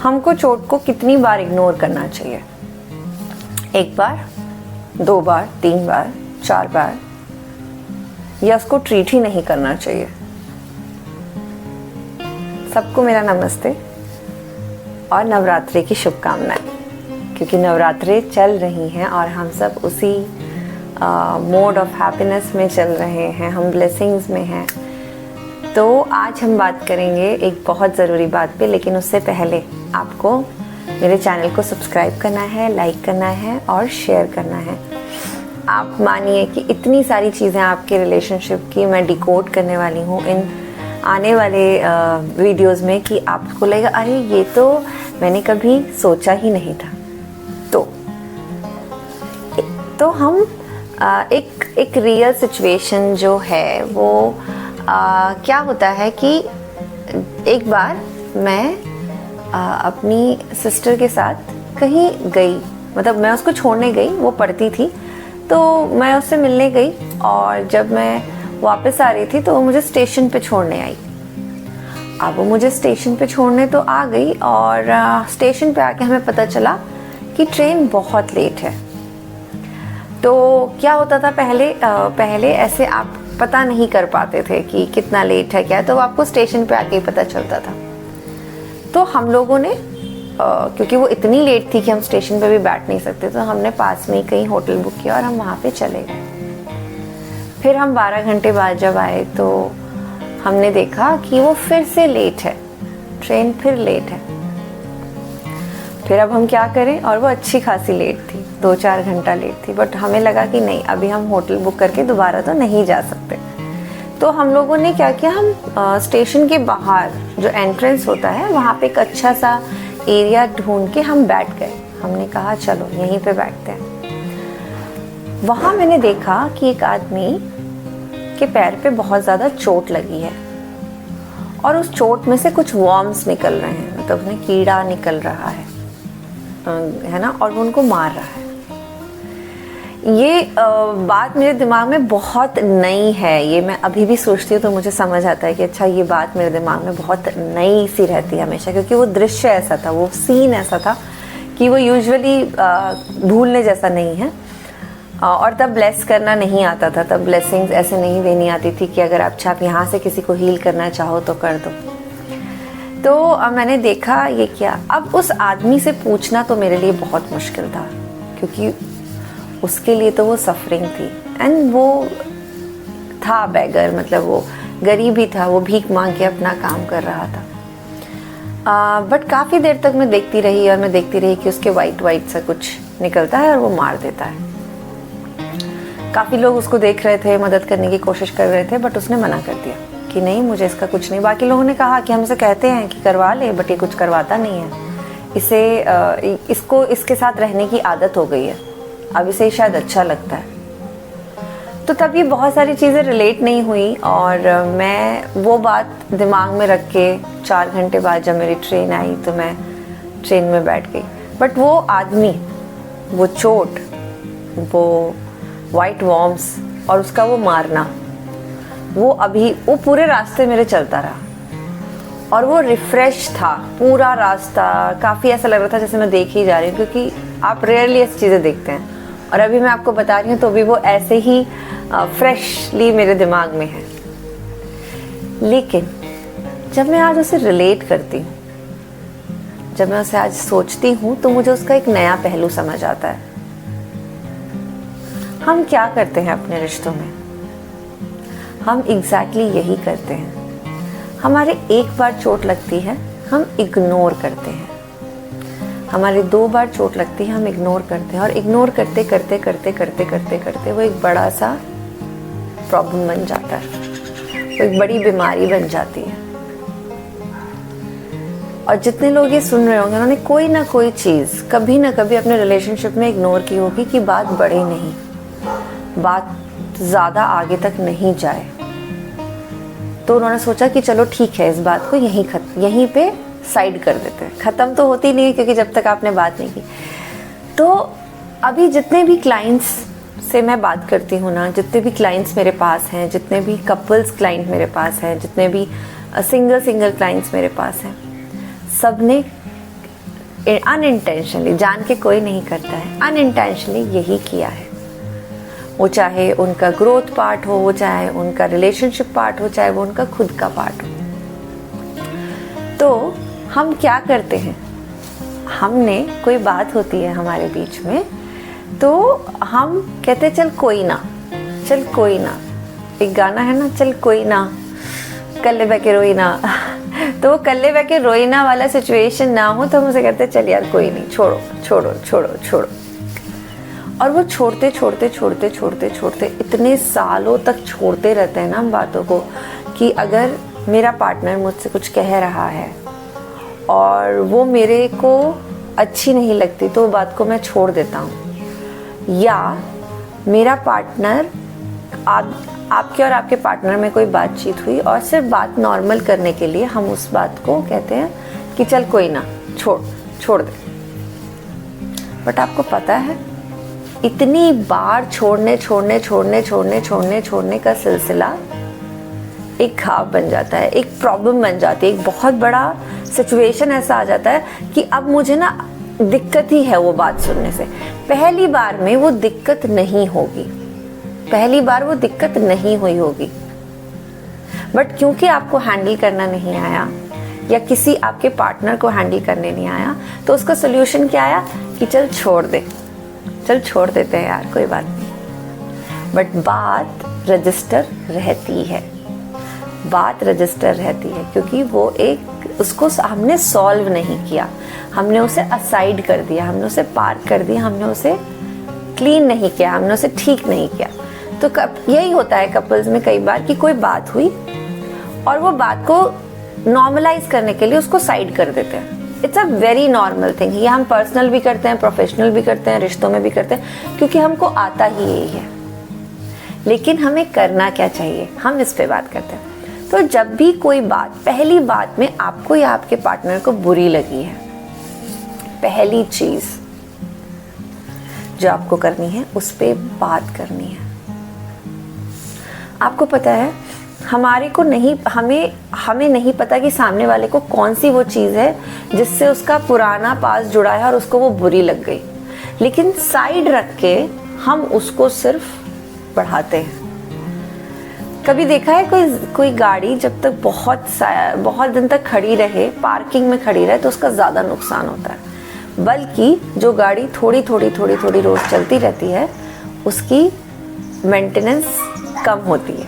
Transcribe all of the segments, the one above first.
हमको चोट को कितनी बार इग्नोर करना चाहिए? 1 बार, 2 बार, 3 बार, 4 बार, या उसको ट्रीट ही नहीं करना चाहिए? सबको मेरा नमस्ते और नवरात्रि की शुभकामनाएं, क्योंकि नवरात्रि चल रही हैं और हम सब उसी मोड ऑफ हैप्पीनेस में चल रहे हैं, हम ब्लेसिंग्स में हैं। तो आज हम बात करेंगे एक बहुत ज़रूरी बात पे, लेकिन उससे पहले आपको मेरे चैनल को सब्सक्राइब करना है, लाइक करना है और शेयर करना है। आप मानिए कि इतनी सारी चीज़ें आपके रिलेशनशिप की मैं डिकोड करने वाली हूँ इन आने वाले वीडियोस में कि आपको लगेगा अरे ये तो मैंने कभी सोचा ही नहीं था। तो हम एक रियल सिचुएशन जो है वो क्या होता है कि एक बार मैं अपनी सिस्टर के साथ कहीं गई, मतलब मैं उसको छोड़ने गई, वो पढ़ती थी तो मैं उससे मिलने गई और जब मैं वापस आ रही थी तो वो मुझे स्टेशन पे छोड़ने आई। अब वो मुझे स्टेशन पे छोड़ने तो आ गई और स्टेशन पे आके हमें पता चला कि ट्रेन बहुत लेट है। तो क्या होता था पहले ऐसे आप पता नहीं कर पाते थे कि कितना लेट है क्या है, तो आपको स्टेशन पे आके ही पता चलता था। तो हम लोगों ने क्योंकि वो इतनी लेट थी कि हम स्टेशन पे भी बैठ नहीं सकते, तो हमने पास में ही कहीं होटल बुक किया और हम वहाँ पे चले गए। फिर हम 12 घंटे बाद जब आए तो हमने देखा कि वो फिर से लेट है, ट्रेन फिर लेट है। फिर अब हम क्या करें, और वो अच्छी खासी लेट थी, 2-4 घंटा लेट थी। बट हमें लगा कि नहीं, अभी हम होटल बुक करके दोबारा तो नहीं जा सकते। तो हम लोगों ने क्या किया, हम स्टेशन के बाहर जो एंट्रेंस होता है वहाँ पे एक अच्छा सा एरिया ढूंढ के हम बैठ गए। हमने कहा चलो यहीं पे बैठते हैं। वहाँ मैंने देखा कि एक आदमी के पैर पे बहुत ज़्यादा चोट लगी है और उस चोट में से कुछ वॉर्म्स निकल रहे हैं, मतलब उसमें कीड़ा निकल रहा है ना, और वो उनको मार रहा है। ये बात मेरे दिमाग में बहुत नई है, ये मैं अभी भी सोचती हूँ तो मुझे समझ आता है कि अच्छा ये बात मेरे दिमाग में बहुत नई सी रहती है हमेशा, क्योंकि वो दृश्य ऐसा था, वो सीन ऐसा था कि वो यूजुअली भूलने जैसा नहीं है। और तब ब्लेस करना नहीं आता था, तब ब्लेसिंग्स ऐसे नहीं देनी आती थी कि अगर आप यहाँ से किसी को हील करना चाहो तो कर दो। तो मैंने देखा ये क्या। अब उस आदमी से पूछना तो मेरे लिए बहुत मुश्किल था, क्योंकि उसके लिए तो वो सफरिंग थी एंड वो था बेगर, मतलब वो गरीब ही था, वो भीख मांग के अपना काम कर रहा था। बट काफ़ी देर तक मैं देखती रही और मैं देखती रही कि उसके वाइट सा कुछ निकलता है और वो मार देता है। काफ़ी लोग उसको देख रहे थे, मदद करने की कोशिश कर रहे थे, बट उसने मना कर दिया कि नहीं, मुझे इसका कुछ नहीं। बाकी लोगों ने कहा कि हम इसे कहते हैं कि करवा ले, बट ये कुछ करवाता नहीं है, इसको इसके साथ रहने की आदत हो गई है, अब इसे शायद अच्छा लगता है। तो तब ये बहुत सारी चीज़ें रिलेट नहीं हुई और मैं वो बात दिमाग में रख के 4 घंटे बाद जब मेरी ट्रेन आई तो मैं ट्रेन में बैठ गई। बट वो आदमी, वो चोट, वो वाइट वॉर्म्स और उसका वो मारना, वो पूरे रास्ते मेरे चलता रहा और वो रिफ्रेश था पूरा रास्ता। काफ़ी ऐसा लग रहा था जैसे मैं देख ही जा रही हूँ, क्योंकि आप रेयरली ऐसी चीज़ें देखते हैं और अभी मैं आपको बता रही हूँ तो भी वो ऐसे ही फ्रेशली मेरे दिमाग में है। लेकिन जब मैं आज उसे रिलेट करती हूँ, जब मैं उसे आज सोचती हूँ, तो मुझे उसका एक नया पहलू समझ आता है। हम क्या करते हैं अपने रिश्तों में, हम एग्जैक्टली यही करते हैं। हमारे एक बार चोट लगती है, हम इग्नोर करते हैं। हमारे 2 बार चोट लगती है, हम इग्नोर करते हैं और इग्नोर करते करते करते करते करते करते वो एक बड़ा सा प्रॉब्लम बन जाता है, वो एक बड़ी बीमारी बन जाती है। और जितने लोग ये सुन रहे होंगे, उन्होंने कोई ना कोई चीज़ कभी ना कभी अपने रिलेशनशिप में इग्नोर की होगी कि बात बढ़े नहीं, बात ज़्यादा आगे तक नहीं जाए। तो उन्होंने सोचा कि चलो ठीक है, इस बात को यहीं पे साइड कर देते हैं। ख़त्म तो होती नहीं है, क्योंकि जब तक आपने बात नहीं की। तो अभी जितने भी क्लाइंट्स से मैं बात करती हूँ ना, जितने भी क्लाइंट्स मेरे पास हैं, जितने भी कपल्स क्लाइंट मेरे पास हैं, जितने भी सिंगल क्लाइंट्स मेरे पास हैं, सब ने अनइंटेंशनली, जान के कोई नहीं करता है, अनइंटेंशनली यही किया है। वो चाहे उनका ग्रोथ पार्ट हो, वो चाहे उनका रिलेशनशिप पार्ट हो, चाहे वो उनका खुद का पार्ट हो। तो हम क्या करते हैं, हमने कोई बात होती है हमारे बीच में, तो हम कहते चल कोई ना, चल कोई ना। एक गाना है ना, चल कोई ना, कल्ले बैके रोई ना। तो वो कल्ले बैके रोई ना वाला सिचुएशन ना हो तो हम उसे कहते चल यार कोई नहीं, छोड़ो छोड़ो छोड़ो छोड़ो। और वो छोड़ते छोड़ते छोड़ते छोड़ते छोड़ते इतने सालों तक छोड़ते रहते हैं ना हम बातों को, कि अगर मेरा पार्टनर मुझसे कुछ कह रहा है और वो मेरे को अच्छी नहीं लगती तो वो बात को मैं छोड़ देता हूँ। या मेरा पार्टनर, आपके और आपके पार्टनर में कोई बातचीत हुई और सिर्फ बात नॉर्मल करने के लिए हम उस बात को कहते हैं कि चल कोई ना, छोड़ दे। बट आपको पता है, इतनी बार छोड़ने छोड़ने छोड़ने छोड़ने छोड़ने छोड़ने का सिलसिला एक घाव बन जाता है, एक प्रॉब्लम बन जाती है, एक बहुत बड़ा सिचुएशन ऐसा आ जाता है कि अब मुझे ना दिक्कत ही है वो बात सुनने से। पहली बार में वो दिक्कत नहीं होगी, पहली बार वो दिक्कत नहीं हुई होगी, बट क्योंकि आपको हैंडल करना नहीं आया या किसी आपके पार्टनर को हैंडल करने नहीं आया, तो उसका सोल्यूशन क्या आया कि चल छोड़ दे, चल छोड़ देते हैं यार, कोई बात नहीं। बट बात रजिस्टर रहती है, बात रजिस्टर रहती है, क्योंकि वो उसको हमने सॉल्व नहीं किया, हमने उसे असाइड कर दिया, हमने उसे पार कर दिया, हमने उसे क्लीन नहीं किया, हमने उसे ठीक नहीं किया। तो यही होता है कपल्स में कई बार कि कोई बात हुई और वो बात को नॉर्मलाइज करने के लिए उसको साइड कर देते हैं। It's a very normal thing. ये हम पर्सनल भी करते हैं, प्रोफेशनल भी करते हैं, रिश्तों में भी करते हैं, क्योंकि हमको आता ही यही है। लेकिन हमें करना क्या चाहिए, हम इस पे बात करते हैं। तो जब भी कोई बात, पहली बात में आपको या आपके पार्टनर को बुरी लगी है, पहली चीज जो आपको करनी है उस पे बात करनी है। आपको पता है, हमें नहीं पता कि सामने वाले को कौन सी वो चीज़ है जिससे उसका पुराना पास जुड़ा है और उसको वो बुरी लग गई, लेकिन साइड रख के हम उसको सिर्फ बढ़ाते हैं। कभी देखा है कोई गाड़ी जब तक बहुत दिन तक खड़ी रहे, पार्किंग में खड़ी रहे, तो उसका ज़्यादा नुकसान होता है, बल्कि जो गाड़ी थोड़ी थोड़ी रोज चलती रहती है उसकी मेंटेनेंस कम होती है।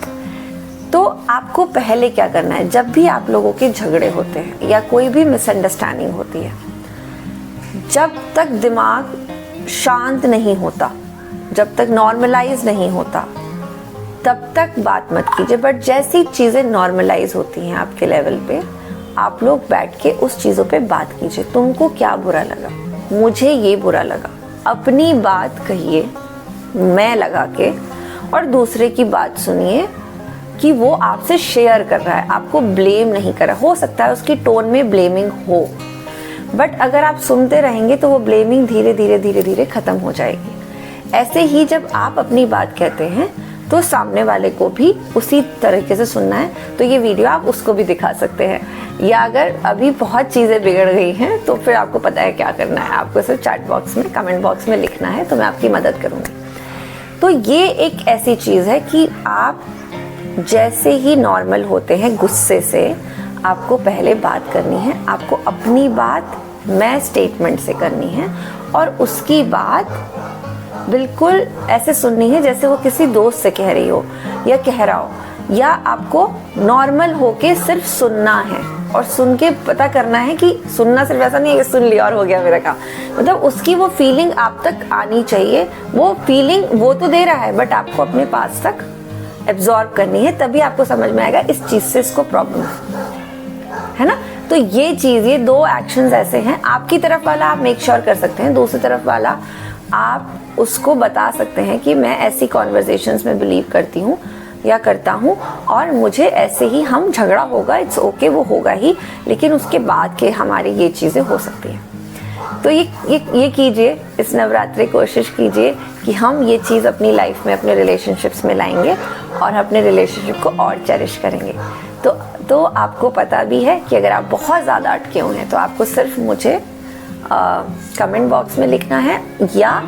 तो आपको पहले क्या करना है, जब भी आप लोगों के झगड़े होते हैं या कोई भी मिसअंडरस्टैंडिंग होती है, जब तक दिमाग शांत नहीं होता, जब तक नॉर्मलाइज नहीं होता, तब तक बात मत कीजिए। बट जैसी चीज़ें नॉर्मलाइज होती हैं आपके लेवल पे, आप लोग बैठ के उस चीज़ों पे बात कीजिए। तुमको क्या बुरा लगा, मुझे ये बुरा लगा, अपनी बात कहिए मैं लगा के, और दूसरे की बात सुनिए कि वो आपसे शेयर कर रहा है, आपको ब्लेम नहीं कर रहा। हो सकता है उसकी टोन में ब्लेमिंग हो, बट अगर आप सुनते रहेंगे तो वो ब्लेमिंग धीरे धीरे खत्म हो जाएगी। ऐसे ही जब आप अपनी बात कहते हैं तो सामने वाले को भी उसी तरीके से सुनना है। तो ये वीडियो आप उसको भी दिखा सकते हैं, या अगर अभी बहुत चीज़ें बिगड़ गई हैं तो फिर आपको पता है क्या करना है, आपको सिर्फ चैट बॉक्स में, कमेंट बॉक्स में लिखना है, तो मैं आपकी मदद करूँगी। तो ये एक ऐसी चीज़ है कि आप जैसे ही नॉर्मल होते हैं गुस्से से, आपको पहले बात करनी है, आपको अपनी बात मैं स्टेटमेंट से करनी है, और उसकी बात बिल्कुल ऐसे सुननी है जैसे वो किसी दोस्त से कह रही हो या कह रहा हो, या आपको नॉर्मल होके सिर्फ सुनना है और सुन के पता करना है कि सुनना सिर्फ ऐसा नहीं है कि सुन लिया और हो गया मेरा काम, मतलब उसकी वो फीलिंग आप तक आनी चाहिए। वो फीलिंग वो तो दे रहा है, बट आपको अपने पास तक एब्जॉर्ब करनी है, तभी आपको समझ में आएगा इस चीज से इसको प्रॉब्लम है ना। तो ये दो एक्शंस ऐसे हैं, आपकी तरफ वाला आप मेक श्योर कर सकते हैं, दूसरी तरफ वाला आप उसको बता सकते हैं कि मैं ऐसी कॉन्वर्सेशंस में बिलीव करती हूँ या करता हूँ, और मुझे ऐसे ही हम झगड़ा होगा, इट्स ओके, वो होगा ही, लेकिन उसके बाद के हमारी ये चीज़ें हो सकती हैं। तो ये कीजिए, इस नवरात्रि कोशिश कीजिए कि हम ये चीज़ अपनी लाइफ में, अपने रिलेशनशिप्स में लाएंगे और अपने रिलेशनशिप को और चेरिश करेंगे। तो आपको पता भी है कि अगर आप बहुत ज़्यादा अटके हुए हैं तो आपको सिर्फ मुझे कमेंट बॉक्स में लिखना है, या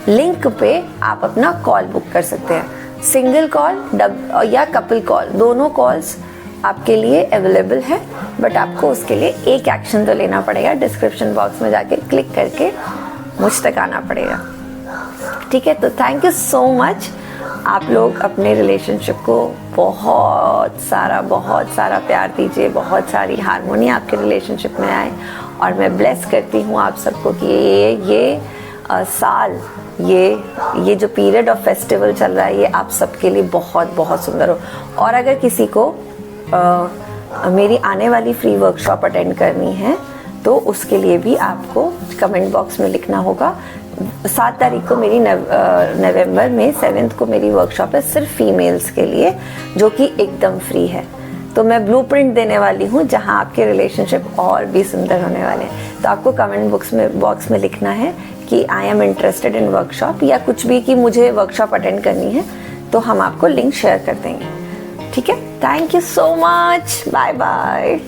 लिंक पे आप अपना कॉल बुक कर सकते हैं। सिंगल कॉल या कपल कॉल, दोनों कॉल्स आपके लिए अवेलेबल है, बट आपको उसके लिए एक एक्शन तो लेना पड़ेगा, डिस्क्रिप्शन बॉक्स में जाके क्लिक करके मुझ तक आना पड़ेगा। ठीक है, तो थैंक यू सो मच। आप लोग अपने रिलेशनशिप को बहुत सारा प्यार दीजिए, बहुत सारी हारमोनी आपके रिलेशनशिप में आए, और मैं ब्लेस करती हूँ आप सबको कि ये साल, ये जो पीरियड ऑफ फेस्टिवल चल रहा है, ये आप सबके लिए बहुत सुंदर हो। और अगर किसी को मेरी आने वाली फ्री वर्कशॉप अटेंड करनी है तो उसके लिए भी आपको कमेंट बॉक्स में लिखना होगा। 7 तारीख को मेरी नवंबर में 7th को मेरी वर्कशॉप है, सिर्फ फीमेल्स के लिए, जो कि एकदम फ्री है। तो मैं ब्लूप्रिंट देने वाली हूँ जहाँ आपके रिलेशनशिप और भी सुंदर होने वाले हैं। तो आपको कमेंट बॉक्स में लिखना है कि I am interested in workshop, या कुछ भी कि मुझे वर्कशॉप अटेंड करनी है, तो हम आपको लिंक शेयर कर देंगे। ठीक है, thank you so much, bye bye.